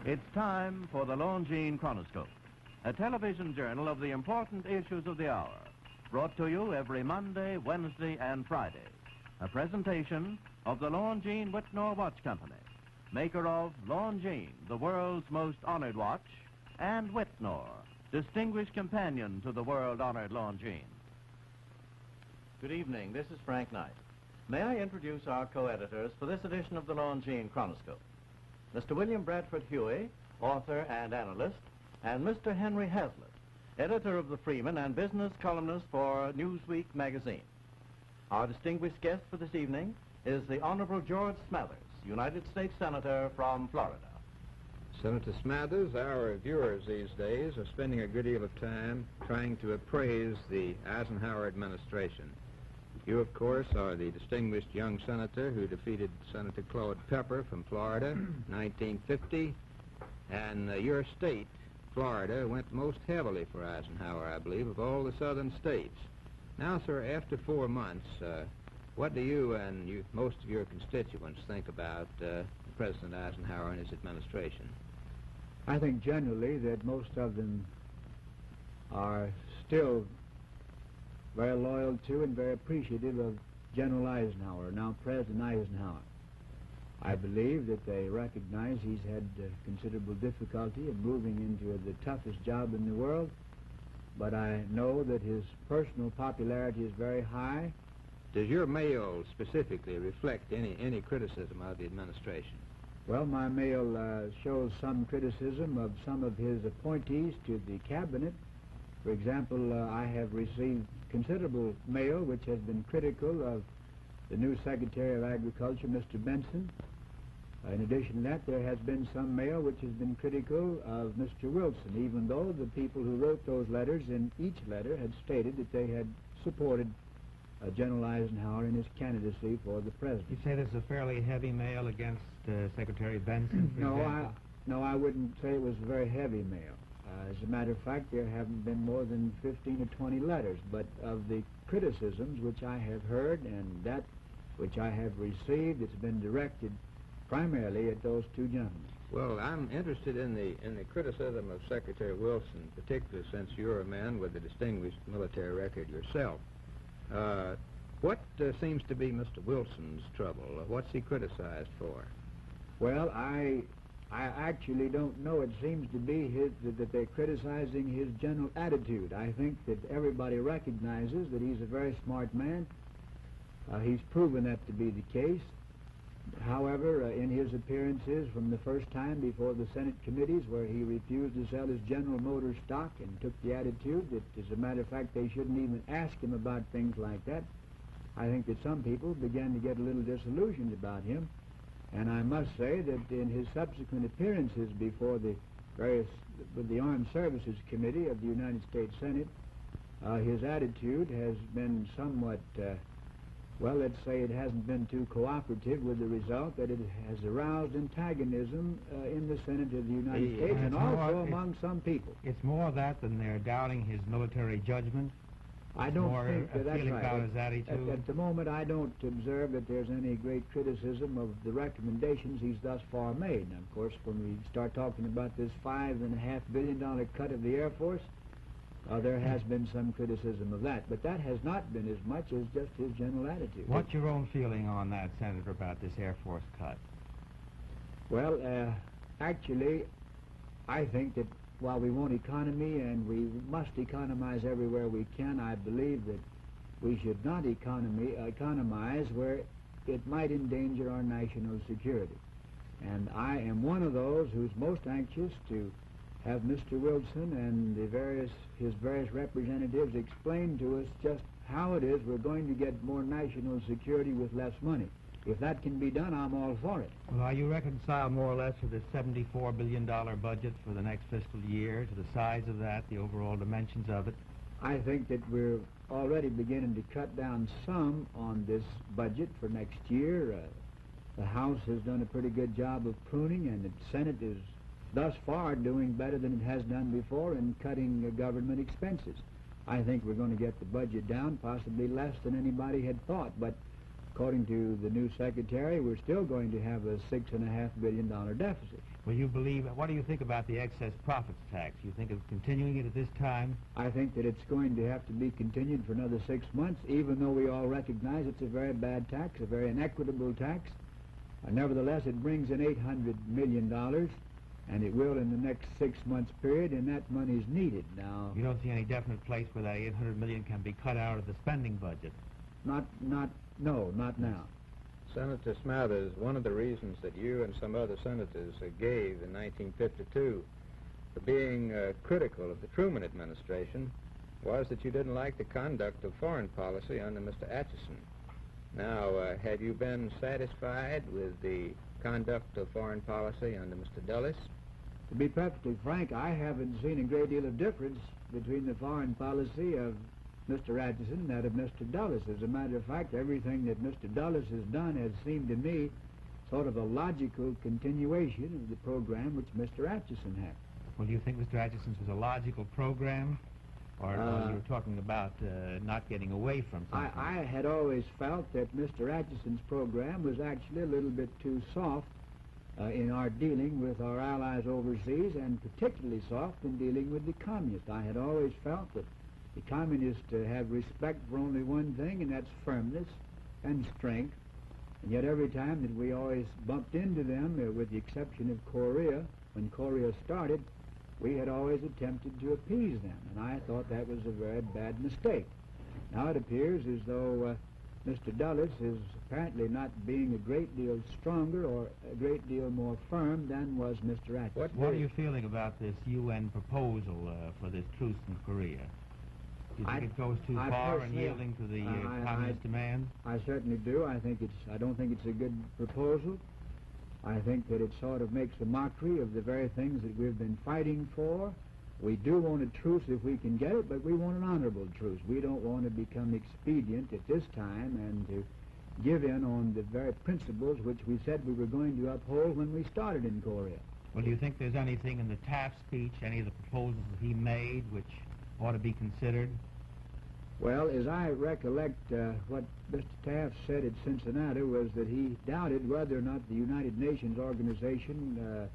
It's time for the Longines Chronoscope, a television journal of the important issues of the hour, brought to you every Monday, Wednesday, and Friday. A presentation of the Longines Whitnor Watch Company, maker of Longines, the world's most honored watch, and Whitnor, distinguished companion to the world-honored Longines. Good evening. This is Frank Knight. May I introduce our co-editors for this edition of the Longines Chronoscope? Mr. William Bradford Huey, author and analyst, and Mr. Henry Hazlitt, editor of the Freeman and business columnist for Newsweek magazine. Our distinguished guest for this evening is the Honorable George Smathers, United States Senator from Florida. Senator Smathers, our viewers these days are spending a good deal of time trying to appraise the Eisenhower administration. You, of course, are the distinguished young senator who defeated Senator Claude Pepper from Florida in 1950, and your state, Florida, went most heavily for Eisenhower, I believe, of all the southern states. Now, sir, after 4 months, what do you and most of your constituents think about President Eisenhower and his administration? I think generally that most of them are still very loyal to and very appreciative of General Eisenhower, now President Eisenhower. I believe that they recognize he's had considerable difficulty in moving into the toughest job in the world, but I know that his personal popularity is very high. Does your mail specifically reflect any criticism of the administration? Well, my mail shows some criticism of some of his appointees to the cabinet. For example, I have received considerable mail which has been critical of the new Secretary of Agriculture, Mr. Benson. In addition to that, there has been some mail which has been critical of Mr. Wilson, even though the people who wrote those letters in each letter had stated that they had supported General Eisenhower in his candidacy for the president. You say there's a fairly heavy mail against Secretary Benson, for example? No, I wouldn't say it was very heavy mail. As a matter of fact, there haven't been more than 15 or 20 letters, but of the criticisms which I have heard and that which I have received, it's been directed primarily at those two gentlemen. Well, I'm interested in the criticism of Secretary Wilson, particularly since you're a man with a distinguished military record yourself. What seems to be Mr. Wilson's trouble? What's he criticized for? Well, I actually don't know. It seems to be that they're criticizing his general attitude. I think that everybody recognizes that he's a very smart man. He's proven that to be the case. However, in his appearances from the first time before the Senate committees where he refused to sell his General Motors stock and took the attitude that, as a matter of fact, they shouldn't even ask him about things like that, I think that some people began to get a little disillusioned about him. And I must say that in his subsequent appearances before the Armed Services Committee of the United States Senate, his attitude has been somewhat, well, let's say it hasn't been too cooperative, with the result that it has aroused antagonism in the Senate of the United States and also among some people. It's more that than they're doubting his military judgment. I don't think that that's right. About his attitude. At the moment, I don't observe that there's any great criticism of the recommendations he's thus far made. And of course, when we start talking about this $5.5 billion cut of the Air Force, there has been some criticism of that. But that has not been as much as just his general attitude. What's your own feeling on that, Senator, about this Air Force cut? Well, actually, I think that while we want economy and we must economize everywhere we can, I believe that we should not economize where it might endanger our national security. And I am one of those who's most anxious to have Mr. Wilson and his various representatives explain to us just how it is we're going to get more national security with less money. If that can be done, I'm all for it. Well, are you reconciled more or less to the $74 billion budget for the next fiscal year, to the size of that, the overall dimensions of it? I think that we're already beginning to cut down some on this budget for next year. The House has done a pretty good job of pruning, and the Senate is thus far doing better than it has done before in cutting government expenses. I think we're going to get the budget down, possibly less than anybody had thought, but according to the new secretary, we're still going to have a $6.5 billion deficit. Well, what do you think about the excess profits tax? You think of continuing it at this time? I think that it's going to have to be continued for another 6 months, even though we all recognize it's a very bad tax, a very inequitable tax. Nevertheless, it brings in $800 million, and it will in the next 6 months period, and that money is needed. Now, you don't see any definite place where that $800 million can be cut out of the spending budget? No, not now. Senator Smathers, one of the reasons that you and some other senators gave in 1952 for being critical of the Truman administration was that you didn't like the conduct of foreign policy under Mr. Atchison. Now, have you been satisfied with the conduct of foreign policy under Mr. Dulles? To be perfectly frank, I haven't seen a great deal of difference between the foreign policy of Mr. Atchison and that of Mr. Dulles. As a matter of fact, everything that Mr. Dulles has done has seemed to me sort of a logical continuation of the program which Mr. Atchison had. Well, do you think Mr. Atchison's was a logical program? Or you were talking about not getting away from something? I had always felt that Mr. Atchison's program was actually a little bit too soft in our dealing with our allies overseas, and particularly soft in dealing with the communists. I had always felt that the communists have respect for only one thing, and that's firmness and strength. And yet every time that we always bumped into them, with the exception of Korea, when Korea started, we had always attempted to appease them, and I thought that was a very bad mistake. Now it appears as though Mr. Dulles is apparently not being a great deal stronger or a great deal more firm than was Mr. Atchison. What are you feeling about this UN proposal for this truce in Korea? Do you think it goes too far in yielding to the communist demand? I certainly do. I don't think it's a good proposal. I think that it sort of makes a mockery of the very things that we've been fighting for. We do want a truce if we can get it, but we want an honorable truce. We don't want to become expedient at this time and to give in on the very principles which we said we were going to uphold when we started in Korea. Well, do you think there's anything in the Taft speech, any of the proposals that he made, which ought to be considered? Well, as I recollect, what Mr. Taft said at Cincinnati was that he doubted whether or not the United Nations organization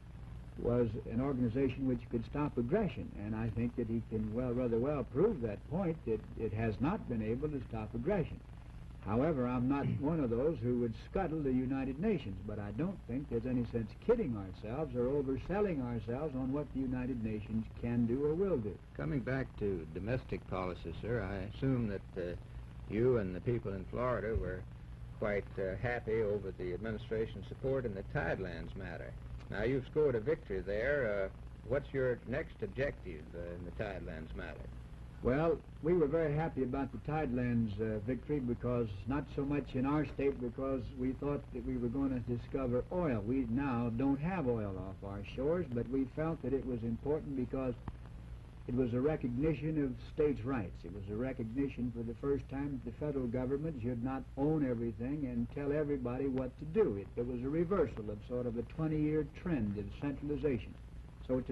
was an organization which could stop aggression, and I think that he can rather well prove that point, that it has not been able to stop aggression. However, I'm not one of those who would scuttle the United Nations, but I don't think there's any sense kidding ourselves or overselling ourselves on what the United Nations can do or will do. Coming back to domestic policy, sir, I assume that you and the people in Florida were quite happy over the administration's support in the Tidelands matter. Now, you've scored a victory there. What's your next objective in the Tidelands matter? Well, we were very happy about the Tidelands victory, because not so much in our state, because we thought that we were going to discover oil. We now don't have oil off our shores, but we felt that it was important because it was a recognition of states' rights. It was a recognition for the first time that the federal government should not own everything and tell everybody what to do. It was a reversal of sort of a 20-year trend of centralization. So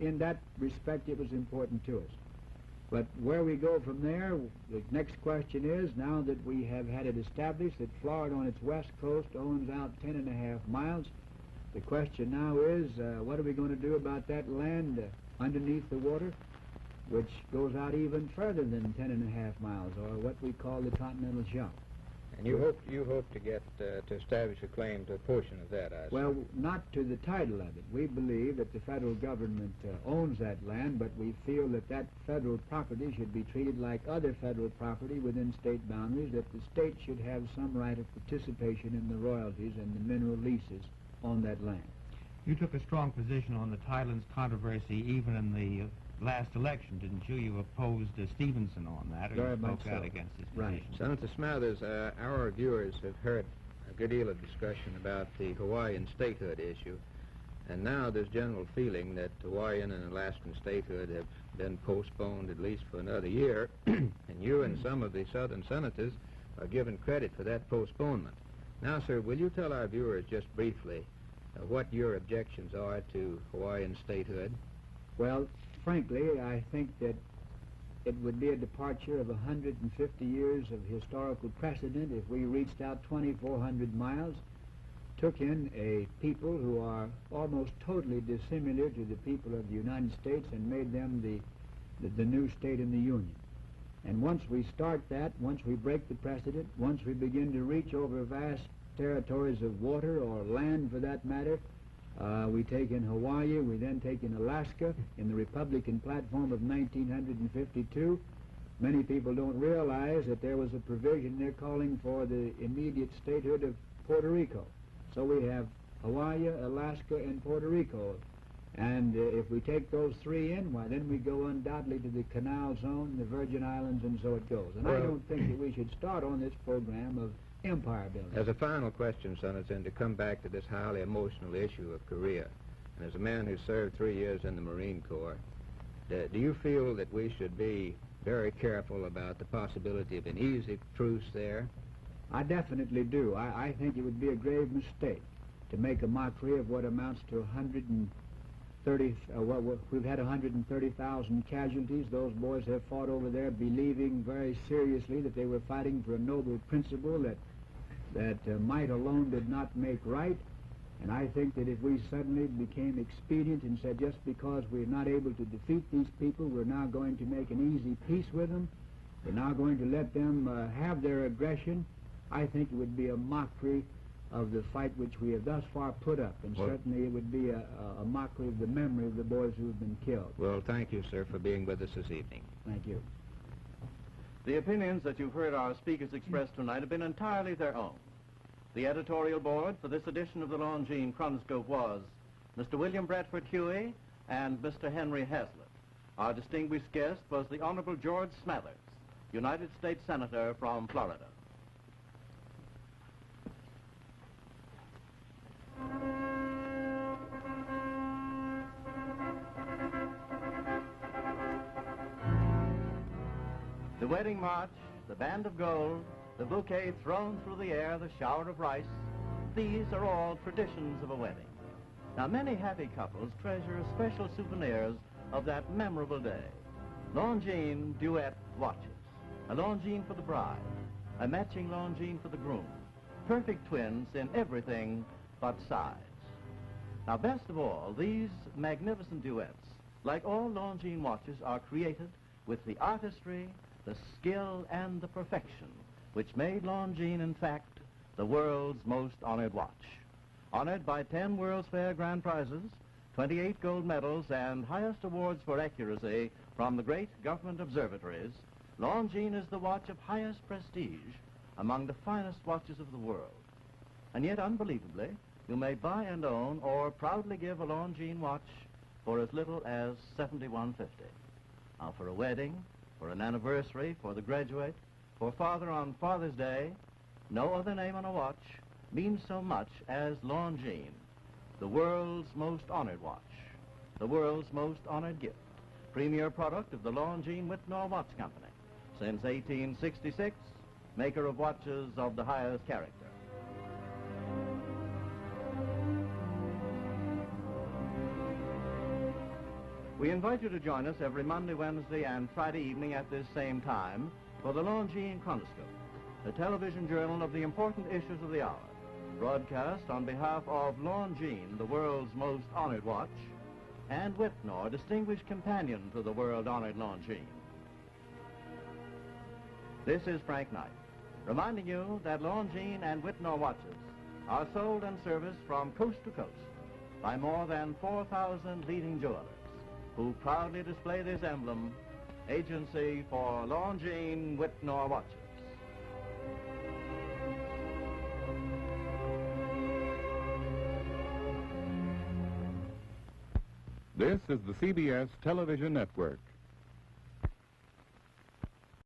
in that respect, it was important to us. But where we go from there, the next question is, now that we have had it established that Florida on its west coast owns out 10.5 miles, the question now is, what are we going to do about that land underneath the water, which goes out even further than 10.5 miles, or what we call the continental shelf? And you hope to get to establish a claim to a portion of that, I assume. Well, not to the title of it. We believe that the federal government owns that land, but we feel that that federal property should be treated like other federal property within state boundaries, that the state should have some right of participation in the royalties and the mineral leases on that land. You took a strong position on the Tidelands controversy even in the last election, didn't you? You opposed Stevenson on that, or Very you much spoke out so. against his Right. position. Senator Smathers, our viewers have heard a good deal of discussion about the Hawaiian statehood issue, and now there's general feeling that Hawaiian and Alaskan statehood have been postponed at least for another year, and you and some of the southern senators are given credit for that postponement. Now, sir, will you tell our viewers just briefly what your objections are to Hawaiian statehood? Well, frankly, I think that it would be a departure of 150 years of historical precedent if we reached out 2,400 miles, took in a people who are almost totally dissimilar to the people of the United States and made them the new state in the Union. And once we start that, once we break the precedent, once we begin to reach over vast territories of water or land for that matter, we take in Hawaii, we then take in Alaska in the Republican platform of 1952. Many people don't realize that there was a provision there calling for the immediate statehood of Puerto Rico. So we have Hawaii, Alaska, and Puerto Rico. And if we take those three in, why, then we go undoubtedly to the Canal Zone, the Virgin Islands, and so it goes. And I don't think that we should start on this program of empire building. As a final question, Senator, and to come back to this highly emotional issue of Korea, and as a man who served 3 years in the Marine Corps, do you feel that we should be very careful about the possibility of an easy truce there? I definitely do. I think it would be a grave mistake to make a mockery of what amounts to 130, we've had 130,000 casualties. Those boys have fought over there believing very seriously that they were fighting for a noble principle that might alone did not make right. And I think that if we suddenly became expedient and said just because we're not able to defeat these people, we're now going to make an easy peace with them, we're now going to let them have their aggression, I think it would be a mockery of the fight which we have thus far put up, and certainly it would be a mockery of the memory of the boys who have been killed. Well, thank you, sir, for being with us this evening. Thank you. The opinions that you've heard our speakers express tonight have been entirely their own. The editorial board for this edition of the Longines Chronoscope was Mr. William Bradford Huey and Mr. Henry Hazlitt. Our distinguished guest was the Honorable George Smathers, United States Senator from Florida. The wedding march, the band of gold, the bouquet thrown through the air, the shower of rice, these are all traditions of a wedding. Now, many happy couples treasure special souvenirs of that memorable day. Longines duet watches, a Longines for the bride, a matching Longines for the groom, perfect twins in everything but size. Now, best of all, these magnificent duets, like all Longines watches, are created with the artistry, the skill, and the perfection which made Longines, in fact, the world's most honored watch. Honored by 10 World's Fair grand prizes, 28 gold medals, and highest awards for accuracy from the great government observatories, Longines is the watch of highest prestige among the finest watches of the world. And yet, unbelievably, you may buy and own or proudly give a Longines watch for as little as $71.50. Now, for a wedding, for an anniversary, for the graduate, for father on Father's Day, no other name on a watch means so much as Longines, the world's most honored watch, the world's most honored gift, premier product of the Longines Whitnall Watch Company, since 1866, maker of watches of the highest character. We invite you to join us every Monday, Wednesday, and Friday evening at this same time for the Longines Chronoscope, the television journal of the important issues of the hour, broadcast on behalf of Longines, the world's most honored watch, and Whitnall, distinguished companion to the world-honored Longines. This is Frank Knight, reminding you that Longines and Whitnall watches are sold and serviced from coast to coast by more than 4,000 leading jewelers, who proudly display this emblem, Agency for Longines Whitnall Watches. This is the CBS Television Network.